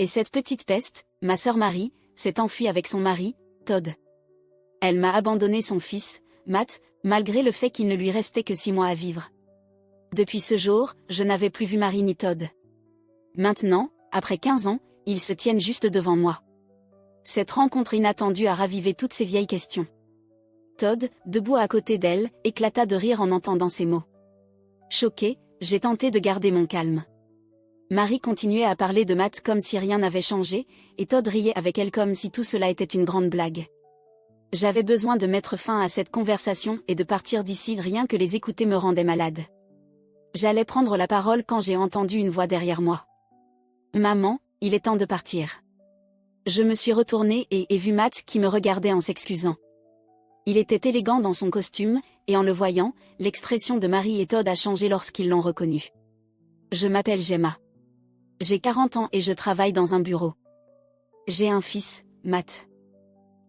Et cette petite peste, ma sœur Marie, s'est enfuie avec son mari, Todd. Elle m'a abandonné son fils, Matt, malgré le fait qu'il ne lui restait que 6 mois à vivre. Depuis ce jour, je n'avais plus vu Marie ni Todd. Maintenant, après 15 ans, ils se tiennent juste devant moi. Cette rencontre inattendue a ravivé toutes ces vieilles questions. Todd, debout à côté d'elle, éclata de rire en entendant ces mots. Choquée, j'ai tenté de garder mon calme. Marie continuait à parler de Matt comme si rien n'avait changé, et Todd riait avec elle comme si tout cela était une grande blague. J'avais besoin de mettre fin à cette conversation et de partir d'ici, rien que les écouter me rendait malade. J'allais prendre la parole quand j'ai entendu une voix derrière moi. Maman, il est temps de partir. Je me suis retournée et ai vu Matt qui me regardait en s'excusant. Il était élégant dans son costume, et en le voyant, l'expression de Marie et Todd a changé lorsqu'ils l'ont reconnu. Je m'appelle Gemma. J'ai 40 ans et je travaille dans un bureau. J'ai un fils, Matt.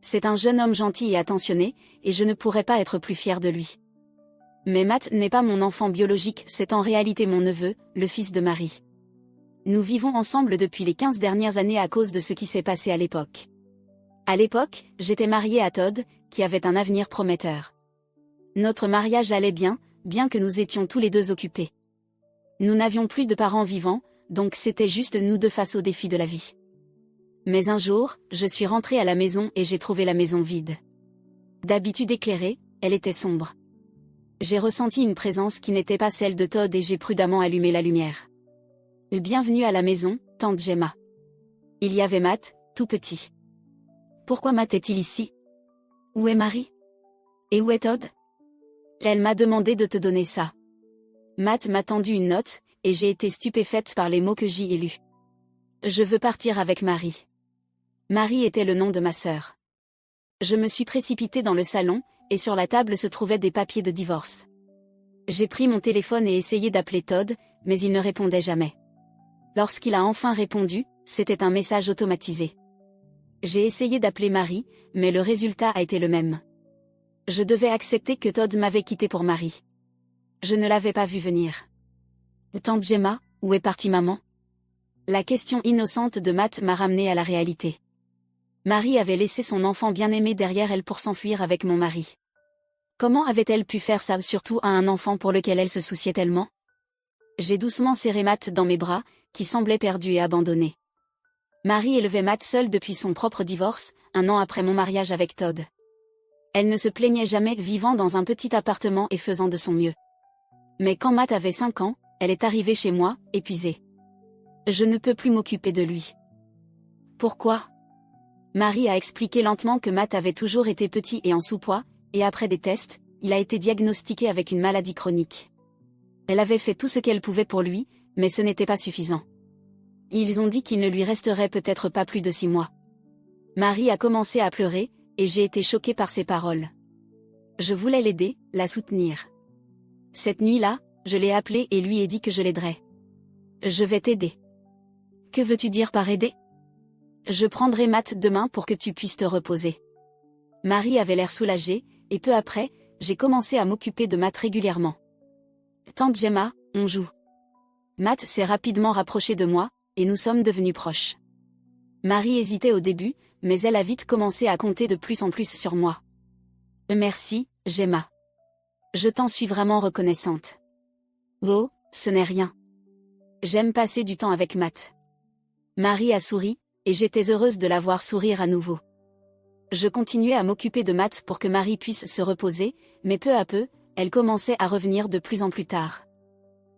C'est un jeune homme gentil et attentionné, et je ne pourrais pas être plus fière de lui. Mais Matt n'est pas mon enfant biologique, c'est en réalité mon neveu, le fils de Marie. Nous vivons ensemble depuis les 15 dernières années à cause de ce qui s'est passé à l'époque. À l'époque, j'étais mariée à Todd, qui avait un avenir prometteur. Notre mariage allait bien, bien que nous étions tous les deux occupés. Nous n'avions plus de parents vivants, donc c'était juste nous deux face aux défis de la vie. Mais un jour, je suis rentrée à la maison et j'ai trouvé la maison vide. D'habitude éclairée, elle était sombre. J'ai ressenti une présence qui n'était pas celle de Todd et j'ai prudemment allumé la lumière. Bienvenue à la maison, tante Gemma. Il y avait Matt, tout petit. Pourquoi Matt est-il ici? Où est Marie? Et où est Todd? Elle m'a demandé de te donner ça. Matt m'a tendu une note, et j'ai été stupéfaite par les mots que j'y ai lus. Je veux partir avec Marie. Marie était le nom de ma sœur. Je me suis précipitée dans le salon, et sur la table se trouvaient des papiers de divorce. J'ai pris mon téléphone et essayé d'appeler Todd, mais il ne répondait jamais. Lorsqu'il a enfin répondu, c'était un message automatisé. J'ai essayé d'appeler Marie, mais le résultat a été le même. Je devais accepter que Todd m'avait quitté pour Marie. Je ne l'avais pas vu venir. Tante Gemma, où est partie maman? La question innocente de Matt m'a ramenée à la réalité. Marie avait laissé son enfant bien-aimé derrière elle pour s'enfuir avec mon mari. Comment avait-elle pu faire ça, surtout à un enfant pour lequel elle se souciait tellement? J'ai doucement serré Matt dans mes bras, qui semblait perdu et abandonné. Marie élevait Matt seul depuis son propre divorce, 1 an après mon mariage avec Todd. Elle ne se plaignait jamais, vivant dans un petit appartement et faisant de son mieux. Mais quand Matt avait 5 ans, elle est arrivée chez moi, épuisée. Je ne peux plus m'occuper de lui. Pourquoi? Marie a expliqué lentement que Matt avait toujours été petit et en sous-poids, et après des tests, il a été diagnostiqué avec une maladie chronique. Elle avait fait tout ce qu'elle pouvait pour lui, mais ce n'était pas suffisant. Ils ont dit qu'il ne lui resterait peut-être pas plus de 6 mois. Marie a commencé à pleurer, et j'ai été choquée par ses paroles. Je voulais l'aider, la soutenir. Cette nuit-là, je l'ai appelé et lui ai dit que je l'aiderais. Je vais t'aider. Que veux-tu dire par aider? Je prendrai Matt demain pour que tu puisses te reposer. Marie avait l'air soulagée, et peu après, j'ai commencé à m'occuper de Matt régulièrement. Tante Gemma, on joue. Matt s'est rapidement rapproché de moi, et nous sommes devenus proches. Marie hésitait au début, mais elle a vite commencé à compter de plus en plus sur moi. Merci, Gemma. Je t'en suis vraiment reconnaissante. Oh, ce n'est rien. J'aime passer du temps avec Matt. Marie a souri, et j'étais heureuse de la voir sourire à nouveau. Je continuais à m'occuper de Matt pour que Marie puisse se reposer, mais peu à peu, elle commençait à revenir de plus en plus tard.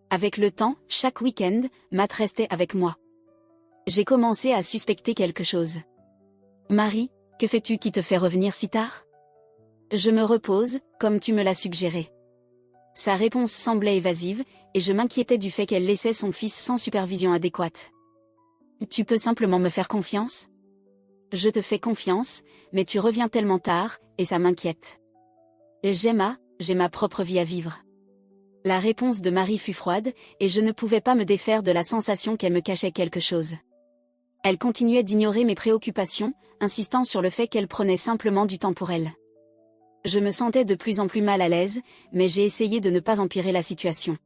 Avec le temps, chaque week-end, Matt restait avec moi. J'ai commencé à suspecter quelque chose. Marie, que fais-tu qui te fait revenir si tard? Je me repose, comme tu me l'as suggéré. Sa réponse semblait évasive, et je m'inquiétais du fait qu'elle laissait son fils sans supervision adéquate. Tu peux simplement me faire confiance? Je te fais confiance, mais tu reviens tellement tard, et ça m'inquiète. Gemma, j'ai ma propre vie à vivre. La réponse de Marie fut froide, et je ne pouvais pas me défaire de la sensation qu'elle me cachait quelque chose. Elle continuait d'ignorer mes préoccupations, insistant sur le fait qu'elle prenait simplement du temps pour elle. Je me sentais de plus en plus mal à l'aise, mais j'ai essayé de ne pas empirer la situation.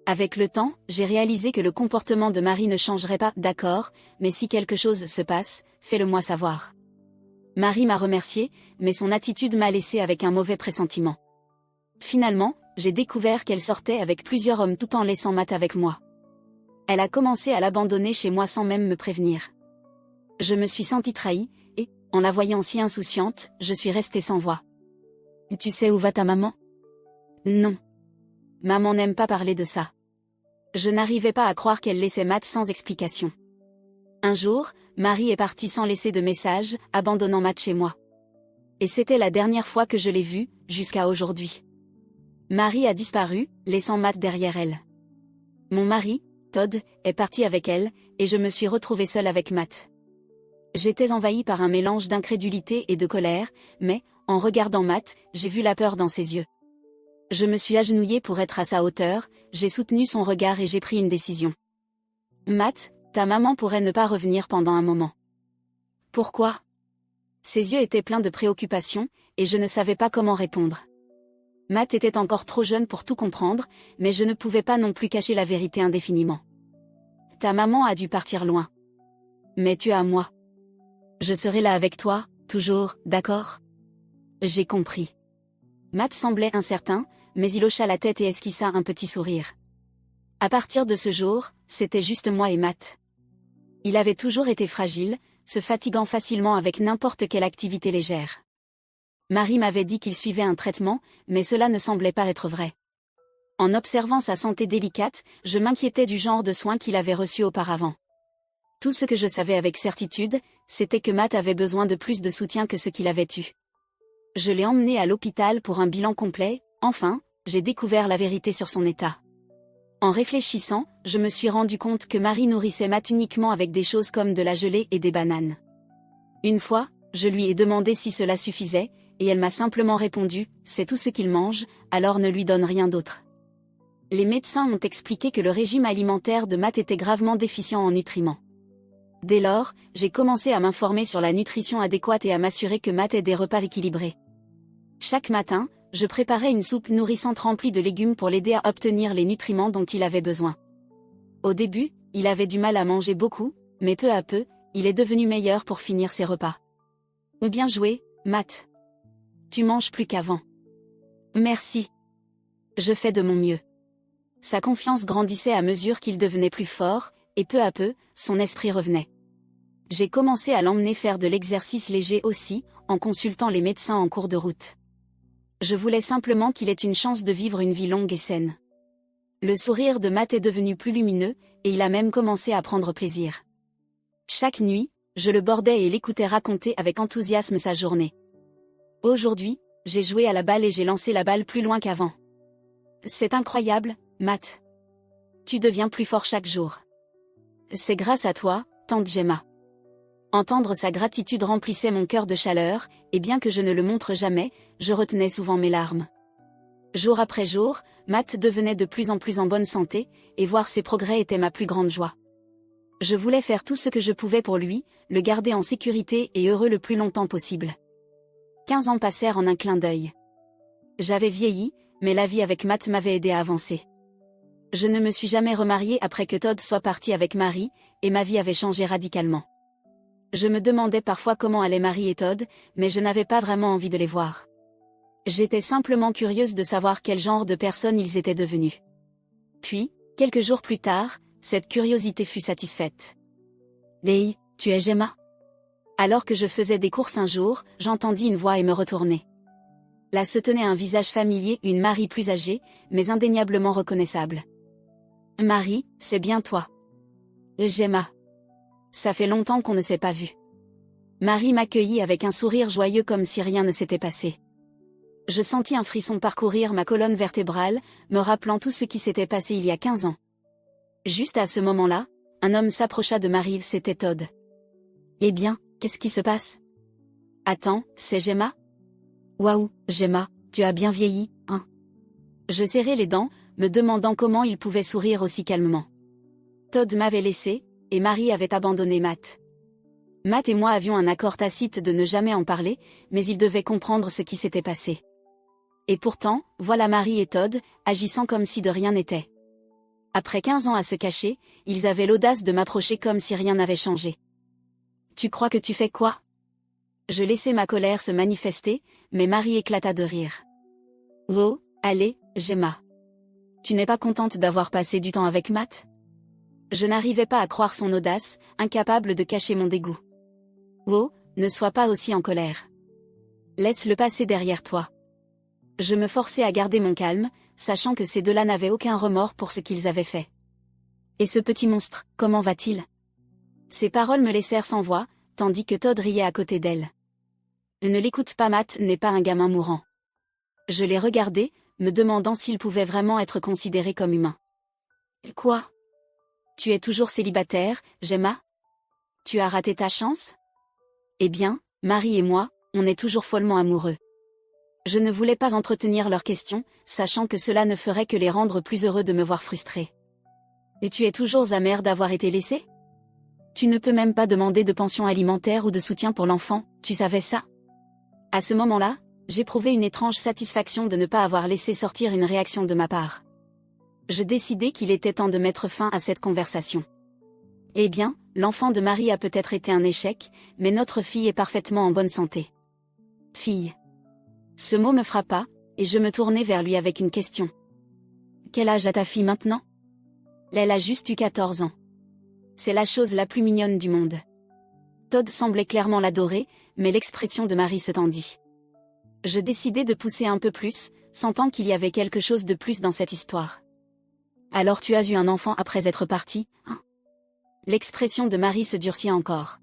Avec le temps, j'ai réalisé que le comportement de Marie ne changerait pas, d'accord, mais si quelque chose se passe, fais-le-moi savoir. Marie m'a remercié, mais son attitude m'a laissé avec un mauvais pressentiment. Finalement, j'ai découvert qu'elle sortait avec plusieurs hommes tout en laissant Matt avec moi. Elle a commencé à l'abandonner chez moi sans même me prévenir. Je me suis sentie trahie, et, en la voyant si insouciante, je suis restée sans voix. Tu sais où va ta maman? Non. Maman n'aime pas parler de ça. Je n'arrivais pas à croire qu'elle laissait Matt sans explication. Un jour, Marie est partie sans laisser de message, abandonnant Matt chez moi. Et c'était la dernière fois que je l'ai vue, jusqu'à aujourd'hui. Marie a disparu, laissant Matt derrière elle. Mon mari, Todd, est parti avec elle, et je me suis retrouvée seule avec Matt. J'étais envahie par un mélange d'incrédulité et de colère, mais, en regardant Matt, j'ai vu la peur dans ses yeux. Je me suis agenouillée pour être à sa hauteur, j'ai soutenu son regard et j'ai pris une décision. Matt, ta maman pourrait ne pas revenir pendant un moment. Pourquoi? Ses yeux étaient pleins de préoccupation, et je ne savais pas comment répondre. Matt était encore trop jeune pour tout comprendre, mais je ne pouvais pas non plus cacher la vérité indéfiniment. Ta maman a dû partir loin. Mais tu es à moi. Je serai là avec toi, toujours, d'accord? J'ai compris. Matt semblait incertain, mais il hocha la tête et esquissa un petit sourire. À partir de ce jour, c'était juste moi et Matt. Il avait toujours été fragile, se fatiguant facilement avec n'importe quelle activité légère. Marie m'avait dit qu'il suivait un traitement, mais cela ne semblait pas être vrai. En observant sa santé délicate, je m'inquiétais du genre de soins qu'il avait reçus auparavant. Tout ce que je savais avec certitude, c'était que Matt avait besoin de plus de soutien que ce qu'il avait eu. Je l'ai emmené à l'hôpital pour un bilan complet, enfin, j'ai découvert la vérité sur son état. En réfléchissant, je me suis rendu compte que Marie nourrissait Matt uniquement avec des choses comme de la gelée et des bananes. Une fois, je lui ai demandé si cela suffisait, et elle m'a simplement répondu, c'est tout ce qu'il mange, alors ne lui donne rien d'autre. Les médecins ont expliqué que le régime alimentaire de Matt était gravement déficient en nutriments. Dès lors, j'ai commencé à m'informer sur la nutrition adéquate et à m'assurer que Matt ait des repas équilibrés. Chaque matin, je préparais une soupe nourrissante remplie de légumes pour l'aider à obtenir les nutriments dont il avait besoin. Au début, il avait du mal à manger beaucoup, mais peu à peu, il est devenu meilleur pour finir ses repas. Bien joué, Matt. Tu manges plus qu'avant. Merci. Je fais de mon mieux. Sa confiance grandissait à mesure qu'il devenait plus fort, et peu à peu, son esprit revenait. J'ai commencé à l'emmener faire de l'exercice léger aussi, en consultant les médecins en cours de route. Je voulais simplement qu'il ait une chance de vivre une vie longue et saine. Le sourire de Matt est devenu plus lumineux, et il a même commencé à prendre plaisir. Chaque nuit, je le bordais et l'écoutais raconter avec enthousiasme sa journée. Aujourd'hui, j'ai joué à la balle et j'ai lancé la balle plus loin qu'avant. C'est incroyable, Matt. Tu deviens plus fort chaque jour. C'est grâce à toi, tante Gemma. Entendre sa gratitude remplissait mon cœur de chaleur, et bien que je ne le montre jamais, je retenais souvent mes larmes. Jour après jour, Matt devenait de plus en plus en bonne santé, et voir ses progrès était ma plus grande joie. Je voulais faire tout ce que je pouvais pour lui, le garder en sécurité et heureux le plus longtemps possible. 15 ans passèrent en un clin d'œil. J'avais vieilli, mais la vie avec Matt m'avait aidé à avancer. Je ne me suis jamais remariée après que Todd soit parti avec Marie, et ma vie avait changé radicalement. Je me demandais parfois comment allaient Marie et Todd, mais je n'avais pas vraiment envie de les voir. J'étais simplement curieuse de savoir quel genre de personnes ils étaient devenus. Puis, quelques jours plus tard, cette curiosité fut satisfaite. « Léi, tu es Gemma ?» Alors que je faisais des courses un jour, j'entendis une voix et me retournai. Là se tenait un visage familier, une Marie plus âgée, mais indéniablement reconnaissable. « Marie, c'est bien toi. »« Gemma. Ça fait longtemps qu'on ne s'est pas vu. » Marie m'accueillit avec un sourire joyeux comme si rien ne s'était passé. Je sentis un frisson parcourir ma colonne vertébrale, me rappelant tout ce qui s'était passé il y a 15 ans. Juste à ce moment-là, un homme s'approcha de Marie, c'était Todd. « Eh bien, qu'est-ce qui se passe? »« Attends, c'est Gemma? »« Waouh, Gemma, tu as bien vieilli, hein ?» Je serrai les dents, me demandant comment il pouvait sourire aussi calmement. Todd m'avait laissé, et Marie avait abandonné Matt. Matt et moi avions un accord tacite de ne jamais en parler, mais il devait comprendre ce qui s'était passé. Et pourtant, voilà Marie et Todd, agissant comme si de rien n'était. Après 15 ans à se cacher, ils avaient l'audace de m'approcher comme si rien n'avait changé. Tu crois que tu fais quoi? Je laissai ma colère se manifester, mais Marie éclata de rire. Oh, allez, Gemma. Tu n'es pas contente d'avoir passé du temps avec Matt? Je n'arrivais pas à croire son audace, incapable de cacher mon dégoût. Oh, ne sois pas aussi en colère. Laisse-le passer derrière toi. Je me forçais à garder mon calme, sachant que ces deux-là n'avaient aucun remords pour ce qu'ils avaient fait. Et ce petit monstre, comment va-t-il? Ces paroles me laissèrent sans voix, tandis que Todd riait à côté d'elle. Ne l'écoute pas, Matt n'est pas un gamin mourant. Je l'ai regardé, me demandant s'il pouvait vraiment être considéré comme humain. Quoi? Tu es toujours célibataire, Gemma? Tu as raté ta chance? Eh bien, Marie et moi, on est toujours follement amoureux. Je ne voulais pas entretenir leurs questions, sachant que cela ne ferait que les rendre plus heureux de me voir frustrée. Et tu es toujours amère d'avoir été laissée? Tu ne peux même pas demander de pension alimentaire ou de soutien pour l'enfant, tu savais ça? À ce moment-là, j'éprouvais une étrange satisfaction de ne pas avoir laissé sortir une réaction de ma part. Je décidai qu'il était temps de mettre fin à cette conversation. Eh bien, l'enfant de Marie a peut-être été un échec, mais notre fille est parfaitement en bonne santé. Fille. Ce mot me frappa, et je me tournai vers lui avec une question. Quel âge a ta fille maintenant? Elle a juste eu 14 ans. C'est la chose la plus mignonne du monde. Todd semblait clairement l'adorer, mais l'expression de Marie se tendit. Je décidai de pousser un peu plus, sentant qu'il y avait quelque chose de plus dans cette histoire. Alors tu as eu un enfant après être parti, hein? L'expression de Marie se durcit encore.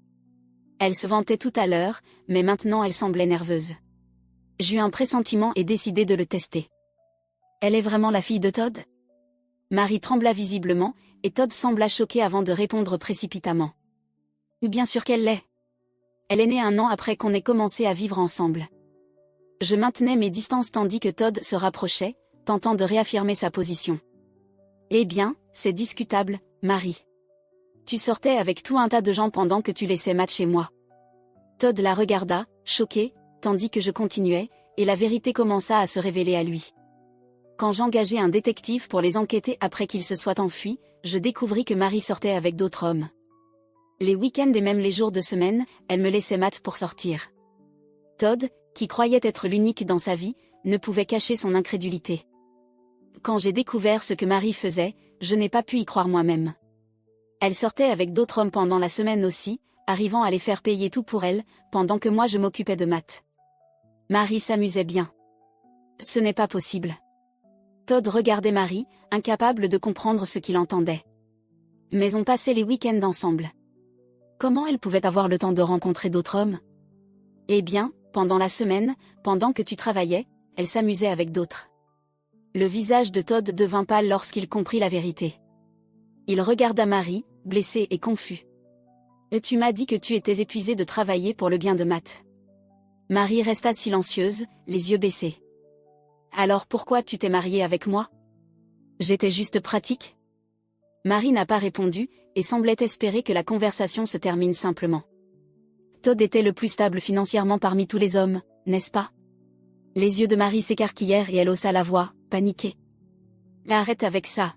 Elle se vantait tout à l'heure, mais maintenant elle semblait nerveuse. J'eus un pressentiment et décidai de le tester. Elle est vraiment la fille de Todd? Marie trembla visiblement, et Todd sembla choqué avant de répondre précipitamment. Bien sûr qu'elle l'est. Elle est née 1 an après qu'on ait commencé à vivre ensemble. Je maintenais mes distances tandis que Todd se rapprochait, tentant de réaffirmer sa position. Eh bien, c'est discutable, Marie. Tu sortais avec tout un tas de gens pendant que tu laissais Matt chez moi. Todd la regarda, choqué, tandis que je continuais, et la vérité commença à se révéler à lui. Quand j'engageai un détective pour les enquêter après qu'il se soit enfui, je découvris que Marie sortait avec d'autres hommes. Les week-ends et même les jours de semaine, elle me laissait Matt pour sortir. Todd, qui croyait être l'unique dans sa vie, ne pouvait cacher son incrédulité. Quand j'ai découvert ce que Marie faisait, je n'ai pas pu y croire moi-même. Elle sortait avec d'autres hommes pendant la semaine aussi, arrivant à les faire payer tout pour elle, pendant que moi je m'occupais de Matt. Marie s'amusait bien. Ce n'est pas possible. Todd regardait Marie, incapable de comprendre ce qu'il entendait. Mais on passait les week-ends ensemble. Comment elle pouvait avoir le temps de rencontrer d'autres hommes? Eh bien, pendant la semaine, pendant que tu travaillais, elle s'amusait avec d'autres. Le visage de Todd devint pâle lorsqu'il comprit la vérité. Il regarda Marie, blessé et confus. Tu m'as dit que tu étais épuisée de travailler pour le bien de Matt. Marie resta silencieuse, les yeux baissés. Alors pourquoi tu t'es mariée avec moi? J'étais juste pratique? Marie n'a pas répondu, et semblait espérer que la conversation se termine simplement. Todd était le plus stable financièrement parmi tous les hommes, n'est-ce pas? Les yeux de Marie s'écarquillèrent et elle haussa la voix, paniquée. Arrête avec ça.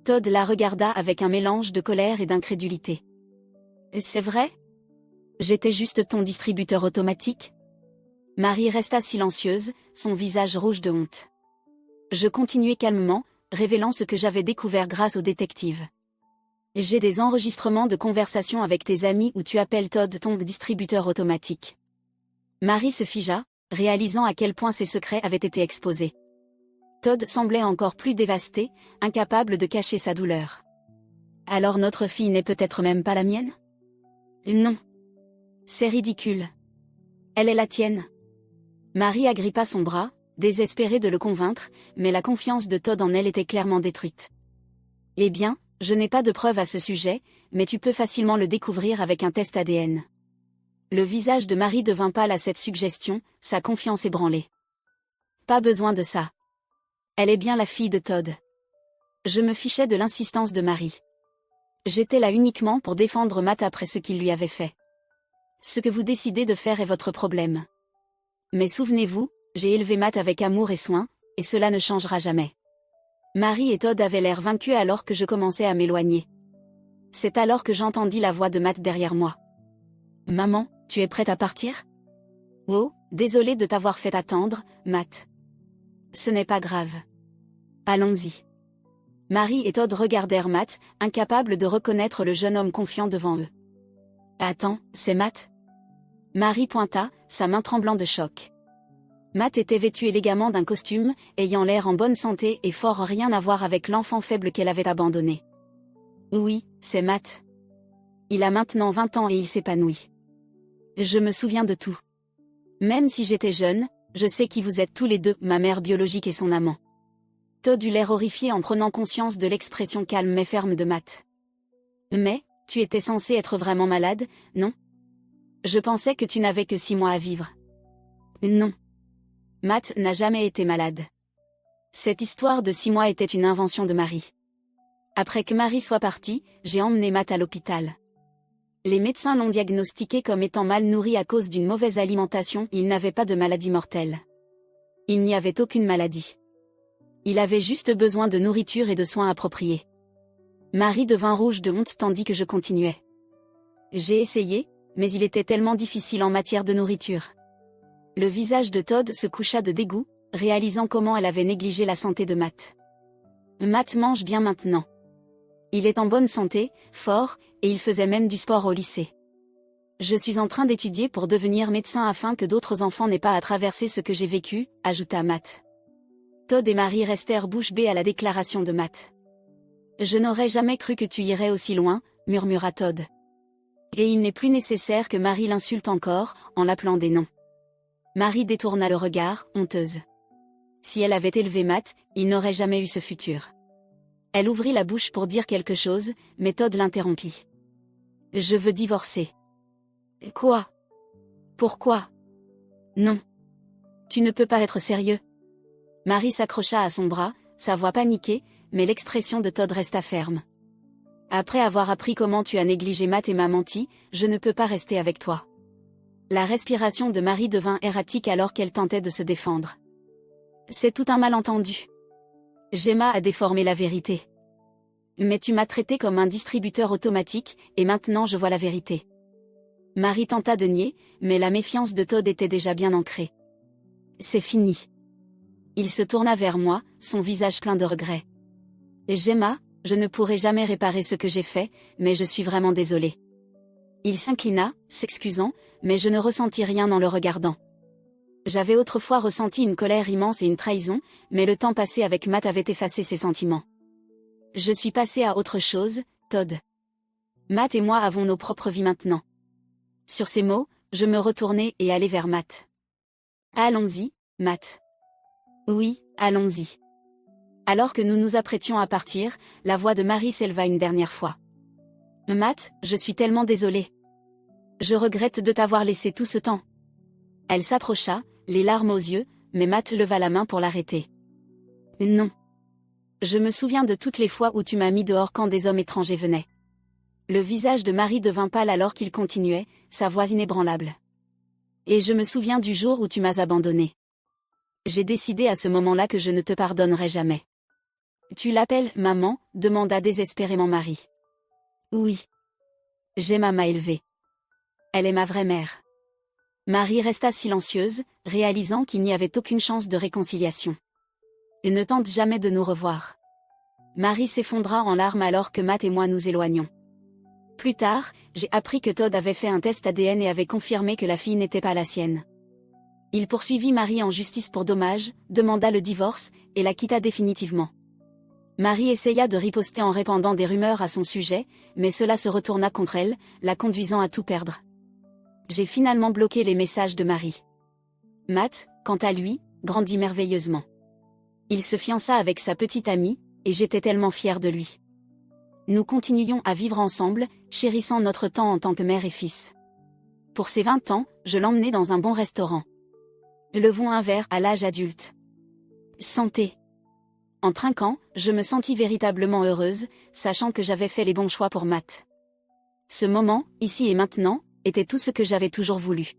Todd la regarda avec un mélange de colère et d'incrédulité. C'est vrai? J'étais juste ton distributeur automatique? Marie resta silencieuse, son visage rouge de honte. Je continuai calmement, révélant ce que j'avais découvert grâce au détective. J'ai des enregistrements de conversations avec tes amis où tu appelles Todd ton distributeur automatique. Marie se figea, réalisant à quel point ses secrets avaient été exposés. Todd semblait encore plus dévasté, incapable de cacher sa douleur. Alors notre fille n'est peut-être même pas la mienne? Non. C'est ridicule. Elle est la tienne. Marie agrippa son bras, désespérée de le convaincre, mais la confiance de Todd en elle était clairement détruite. Eh bien, je n'ai pas de preuves à ce sujet, mais tu peux facilement le découvrir avec un test ADN. Le visage de Marie devint pâle à cette suggestion, sa confiance ébranlée. Pas besoin de ça. Elle est bien la fille de Todd. Je me fichais de l'insistance de Marie. J'étais là uniquement pour défendre Matt après ce qu'il lui avait fait. Ce que vous décidez de faire est votre problème. Mais souvenez-vous, j'ai élevé Matt avec amour et soin, et cela ne changera jamais. Marie et Todd avaient l'air vaincus alors que je commençais à m'éloigner. C'est alors que j'entendis la voix de Matt derrière moi. Maman, tu es prête à partir? Oh, désolé de t'avoir fait attendre, Matt. Ce n'est pas grave. Allons-y. Marie et Todd regardèrent Matt, incapables de reconnaître le jeune homme confiant devant eux. Attends, c'est Matt? Marie pointa, sa main tremblant de choc. Matt était vêtu élégamment d'un costume, ayant l'air en bonne santé et fort rien à voir avec l'enfant faible qu'elle avait abandonné. Oui, c'est Matt. Il a maintenant 20 ans et il s'épanouit. Je me souviens de tout. Même si j'étais jeune, je sais qui vous êtes tous les deux, ma mère biologique et son amant. Todd eut l'air horrifié en prenant conscience de l'expression calme mais ferme de Matt. Mais, tu étais censé être vraiment malade, non? Je pensais que tu n'avais que 6 mois à vivre. Non. Matt n'a jamais été malade. Cette histoire de 6 mois était une invention de Marie. Après que Marie soit partie, j'ai emmené Matt à l'hôpital. Les médecins l'ont diagnostiqué comme étant mal nourri à cause d'une mauvaise alimentation. Il n'avait pas de maladie mortelle. Il n'y avait aucune maladie. Il avait juste besoin de nourriture et de soins appropriés. Marie devint rouge de honte tandis que je continuais. J'ai essayé, mais il était tellement difficile en matière de nourriture. Le visage de Todd se coucha de dégoût, réalisant comment elle avait négligé la santé de Matt. Matt mange bien maintenant. Il est en bonne santé, fort, et il faisait même du sport au lycée. Je suis en train d'étudier pour devenir médecin afin que d'autres enfants n'aient pas à traverser ce que j'ai vécu, ajouta Matt. Todd et Marie restèrent bouche bée à la déclaration de Matt. Je n'aurais jamais cru que tu irais aussi loin, murmura Todd. Et il n'est plus nécessaire que Marie l'insulte encore, en l'appelant des noms. Marie détourna le regard, honteuse. Si elle avait élevé Matt, il n'aurait jamais eu ce futur. Elle ouvrit la bouche pour dire quelque chose, mais Todd l'interrompit. Je veux divorcer. Quoi? Pourquoi? Non. Tu ne peux pas être sérieux. Marie s'accrocha à son bras, sa voix paniquée, mais l'expression de Todd resta ferme. Après avoir appris comment tu as négligé Matt et m'a menti, je ne peux pas rester avec toi. La respiration de Marie devint erratique alors qu'elle tentait de se défendre. C'est tout un malentendu. Gemma a déformé la vérité. Mais tu m'as traité comme un distributeur automatique, et maintenant je vois la vérité. Marie tenta de nier, mais la méfiance de Todd était déjà bien ancrée. C'est fini. Il se tourna vers moi, son visage plein de regrets. Gemma, je ne pourrai jamais réparer ce que j'ai fait, mais je suis vraiment désolé. Il s'inclina, s'excusant, mais je ne ressentis rien en le regardant. J'avais autrefois ressenti une colère immense et une trahison, mais le temps passé avec Matt avait effacé ces sentiments. Je suis passé à autre chose, Todd. Matt et moi avons nos propres vies maintenant. Sur ces mots, je me retournai et allai vers Matt. Allons-y, Matt. Oui, allons-y. Alors que nous nous apprêtions à partir, la voix de Marie s'éleva une dernière fois. Matt, je suis tellement désolée. Je regrette de t'avoir laissé tout ce temps. Elle s'approcha, les larmes aux yeux, mais Matt leva la main pour l'arrêter. Non. Je me souviens de toutes les fois où tu m'as mis dehors quand des hommes étrangers venaient. Le visage de Marie devint pâle alors qu'il continuait, sa voix inébranlable. Et je me souviens du jour où tu m'as abandonné. J'ai décidé à ce moment-là que je ne te pardonnerai jamais. Tu l'appelles maman, demanda désespérément Marie. Oui. Gemma m'a élevée. Elle est ma vraie mère. Marie resta silencieuse, réalisant qu'il n'y avait aucune chance de réconciliation. Et ne tente jamais de nous revoir. Marie s'effondra en larmes alors que Matt et moi nous éloignions. Plus tard, j'ai appris que Todd avait fait un test ADN et avait confirmé que la fille n'était pas la sienne. Il poursuivit Marie en justice pour dommages, demanda le divorce, et la quitta définitivement. Marie essaya de riposter en répandant des rumeurs à son sujet, mais cela se retourna contre elle, la conduisant à tout perdre. J'ai finalement bloqué les messages de Marie. Matt, quant à lui, grandit merveilleusement. Il se fiança avec sa petite amie, et j'étais tellement fière de lui. Nous continuions à vivre ensemble, chérissant notre temps en tant que mère et fils. Pour ses 20 ans, je l'emmenai dans un bon restaurant. Levons un verre à l'âge adulte. Santé. En trinquant, je me sentis véritablement heureuse, sachant que j'avais fait les bons choix pour Matt. Ce moment, ici et maintenant, était tout ce que j'avais toujours voulu.